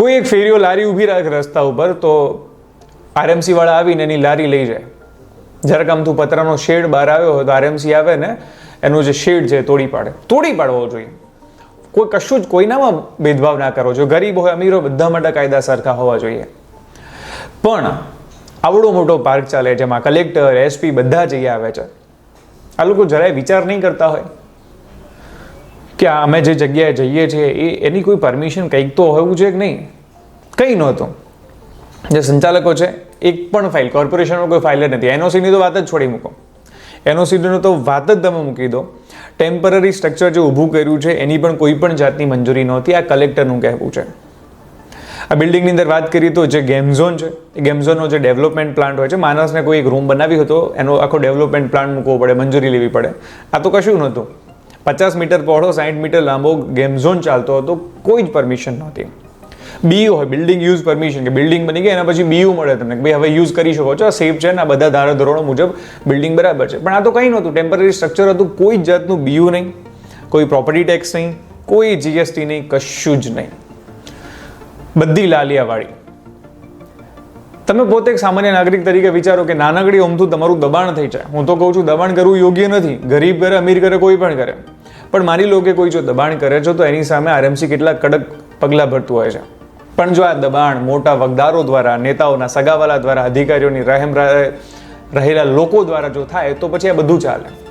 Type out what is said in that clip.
કોઈ એક ફેરીઓ લારી ઊભી રાખે રસ્તા ઉપર તો આરએમસી વાળા આવીને એની લારી લઈ જાય. જરાક આમ તું પતરાનો શેડ બહાર આવ્યો હોય તો આરએમસી આવે ને એનું જે શેડ છે તોડી પાડવો જોઈએ. કોઈ કશું જ કોઈનામાં ભેદભાવ ના કરવો જોઈએ. ગરીબ હોય અમીર હોય બધા માટે કાયદા સરખા હોવા જોઈએ. પણ આવડો મોટો પાર્ક ચાલે જેમાં કલેક્ટર એસપી બધા જઈ આવે છે. આ લોકો જરાય વિચાર નહીં કરતા હોય કે અમે જે જગ્યાએ જઈએ છીએ એની કોઈ પરમિશન કંઈક તો હોવું જોઈએ કે નહીં. કંઈ નહોતું. જે સંચાલકો છે એક પણ ફાઇલ કોર્પોરેશનમાં કોઈ ફાઇલ જ નથી. એનઓસીની તો વાત જ છોડી મૂકો. એનઓસીની તો વાત જ તમે મૂકી દો. ટેમ્પરરી સ્ટ્રક્ચર જે ઊભું કર્યું છે એની પણ કોઈ પણ જાતની મંજૂરી નહોતી. આ કલેક્ટરનું કહેવું છે. આ બિલ્ડિંગની અંદર વાત કરીએ તો જે ગેમ ઝોન છે એ ગેમ ઝોનનો જે ડેવલપમેન્ટ પ્લાન્ટ હોય છે, માણસને કોઈ એક રૂમ બનાવ્યો હતો એનો આખો ડેવલપમેન્ટ પ્લાન્ટ મૂકવો પડે, મંજૂરી લેવી પડે. આ તો કશું નહોતું. 50 મીટર પહોળો 60 મીટર લાંબો ગેમ ઝોન ચાલતો હતો. કોઈ જ પરમિશન નહોતી. બીયુ હોય બિલ્ડિંગ યુઝ પરમિશન કે બિલ્ડિંગ બની ગઈ એના પછી બીયુ મળે તમને કે ભાઈ હવે યુઝ કરી શકો છો, આ સેફ છે ને આ બધા ધારાધોરણો મુજબ બિલ્ડિંગ બરાબર છે. પણ આ તો કંઈ નહોતું. ટેમ્પરરી સ્ટ્રક્ચર હતું. કોઈ જાતનું બીયુ નહીં, કોઈ પ્રોપર્ટી ટેક્સ નહીં, કોઈ જીએસટી નહીં, કશું જ નહીં. બધી લાલિયાવાળી. તમે પોતે એક સામાન્ય નાગરિક તરીકે વિચારો કે નાનકડી અમથું તમારું દબાણ થઈ જાય. હું તો કહું છું દબાણ કરવું યોગ્ય નથી. ગરીબ કરે અમીર કરે કોઈ પણ કરે. પણ માની લો કે કોઈ જો દબાણ કરે છે તો એની સામે આરએમસી કેટલા કડક પગલાં ભરતું હોય છે. પણ જો આ દબાણ મોટા વગદારો દ્વારા, નેતાઓના સગાવાલા દ્વારા, અધિકારીઓની રહેમ રહેલા લોકો દ્વારા જો થાય તો પછી આ બધું ચાલે.